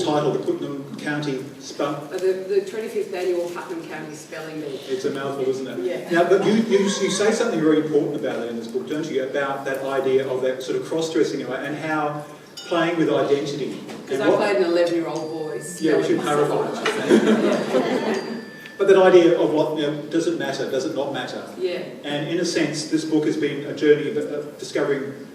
title, the Putnam County the 25th Annual Putnam County Spelling Bee. It's a mouthful, isn't it? Yeah. Now, but you say something very important about it in this book, don't you? About that idea of that sort of cross-dressing and how playing with identity. Because I played an 11-year-old boy. Yeah, we should clarify that. But that idea of what, does it matter, does it not matter? Yeah. And in a sense, this book has been a journey of discovering,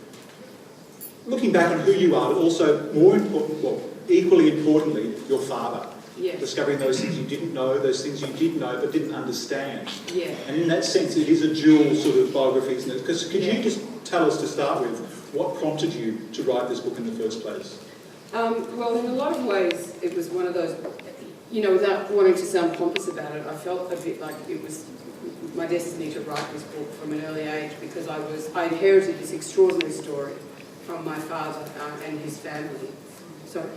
looking back on who you are, but also more important, well, equally importantly, your father. Yeah. Discovering those things you didn't know, those things you did know but didn't understand. Yeah. And in that sense, it is a dual sort of biography, isn't it? Because could you just tell us to start with what prompted you to write this book in the first place? Well, in a lot of ways, it was one of those, without wanting to sound pompous about it, I felt a bit like it was my destiny to write this book from an early age because I inherited this extraordinary story from my father and his family. Sorry.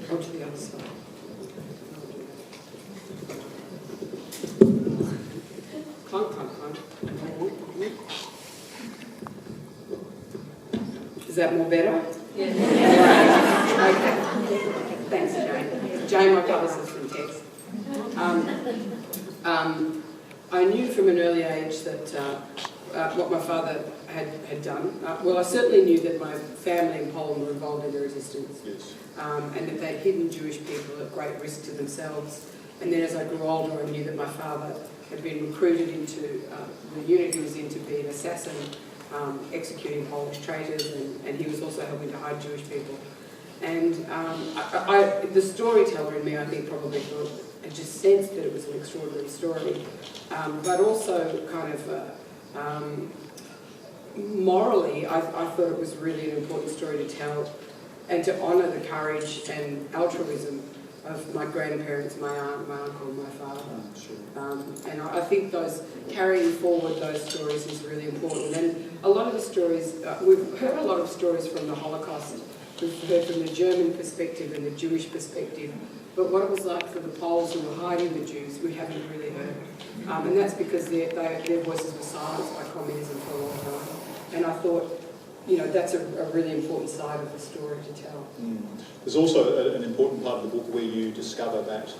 Go to the other side. Clunk, clunk, clunk. Is that more better? Yeah. Okay. Thanks, Jane. Jane, my publicist from Tex. I knew from an early age that what my father had done. Well, I certainly knew that my family in Poland were involved in the resistance. Yes. And that they'd hidden Jewish people at great risk to themselves. And then as I grew older, I knew that my father had been recruited into the unit he was in to be an assassin, executing Polish traitors, and he was also helping to hide Jewish people. And the storyteller in me, I think, probably thought, I just sensed that it was an extraordinary story, but also kind of morally, I thought it was really an important story to tell and to honour the courage and altruism of my grandparents, my aunt, my uncle, and my father. And I think carrying forward those stories is really important. And a lot of the stories, we've heard a lot of stories from the Holocaust. We've heard from the German perspective and the Jewish perspective. But what it was like for the Poles who were hiding the Jews, we haven't really heard. And that's because their voices were silenced by communism for a long time. And I thought, that's a really important side of the story to tell. There's also an important part of the book where you discover that,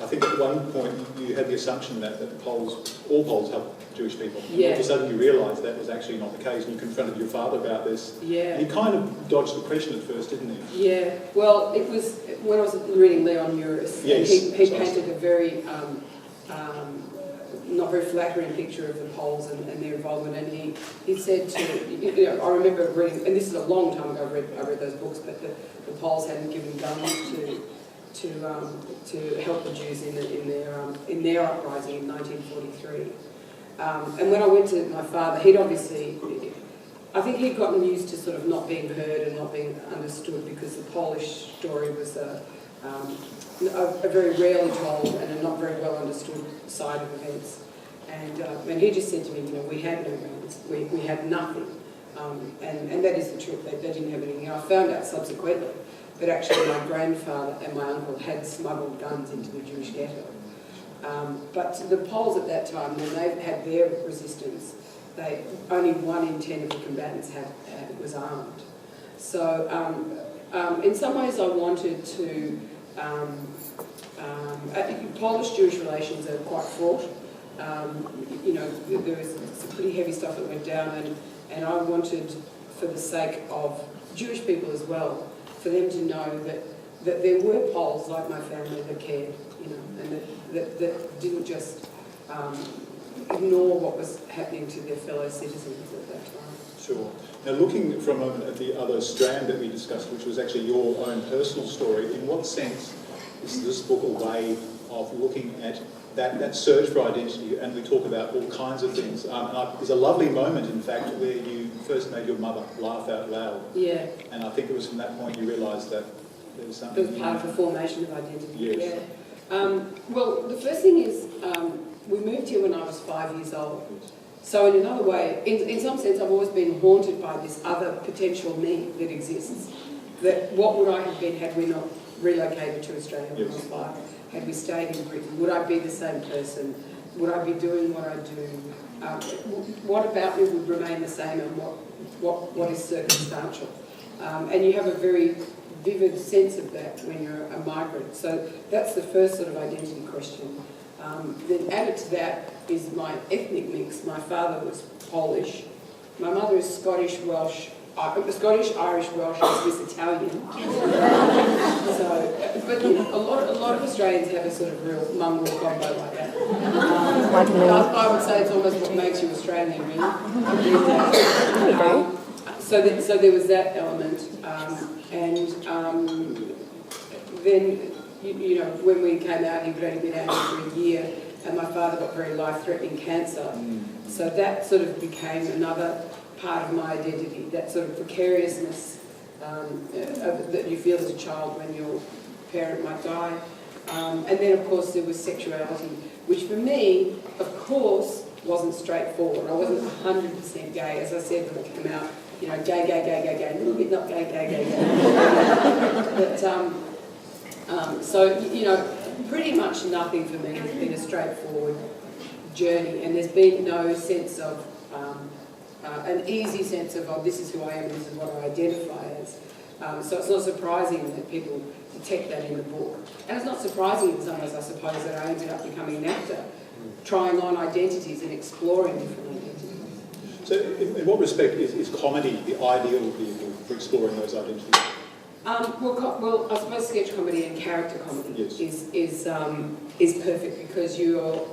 I think at one point you had the assumption that all Poles have Jewish people. And all of a sudden you realised that was actually not the case, and you confronted your father about this. Yeah. And he kind of dodged the question at first, didn't he? Yeah. Well, it was when I was reading Leon Uris, yes, and he painted a very not very flattering picture of the Poles and their involvement, and he said to, I remember reading, and this is a long time ago I read those books, but the Poles hadn't given guns to help the Jews in their uprising in 1943. And when I went to my father, I think he'd gotten used to sort of not being heard and not being understood because the Polish story was a very rarely told and a not very well understood side of events. And he just said to me, we had no guns, we had nothing. And that is the truth, they didn't have anything. And I found out subsequently that actually my grandfather and my uncle had smuggled guns into the Jewish ghetto. But the Poles at that time, when they had their resistance, only 1 in 10 of the combatants was armed. So in some ways I wanted to... Polish-Jewish relations are quite fraught. There was some pretty heavy stuff that went down, and I wanted, for the sake of Jewish people as well, for them to know that there were Poles like my family that cared, and that didn't just ignore what was happening to their fellow citizens at that time. Sure. Now, looking for a moment at the other strand that we discussed, which was actually your own personal story, in what sense is this book a way of looking at that search for identity? And we talk about all kinds of things. There's a lovely moment, in fact, where you first made your mother laugh out loud. Yeah. And I think it was from that point you realised that there was something... It was part of the formation of identity. Yes. Yeah. Well, the first thing is, we moved here when I was 5 years old. So in another way, in some sense, I've always been haunted by this other potential me that exists. That what would I have been had we not relocated to Australia when I was 5? Had we stayed in Britain? Would I be the same person? Would I be doing what I do? What about me would remain the same, and what is circumstantial? And you have a very vivid sense of that when you're a migrant. So that's the first sort of identity question. Then added to that is my ethnic mix. My father was Polish. My mother is Scottish, Welsh, Irish, Welsh, and Swiss Italian. So, but you know, a lot of Australians have a sort of real mongrel combo like that. I would say it's almost what makes you Australian, really. So there was that element, then you know, when we came out, he had only been out for a year, and my father got very life-threatening cancer. So that sort of became another part of my identity, that sort of precariousness that you feel as a child when your parent might die. And then, of course, there was sexuality, which for me, of course, wasn't straightforward. I wasn't 100% gay. As I said when I came out, you know, gay, a little bit not gay. But, so, you know, pretty much nothing for me has been a straightforward journey, and there's been no sense of, an easy sense of, oh, this is who I am, this is what I identify as. So it's not surprising that people detect that in the book. And it's not surprising in some ways, I suppose, that I ended up becoming an actor, trying on identities and exploring different identities. So in what respect is comedy the ideal vehicle for exploring those identities? Well, I suppose sketch comedy and character comedy is perfect, because you're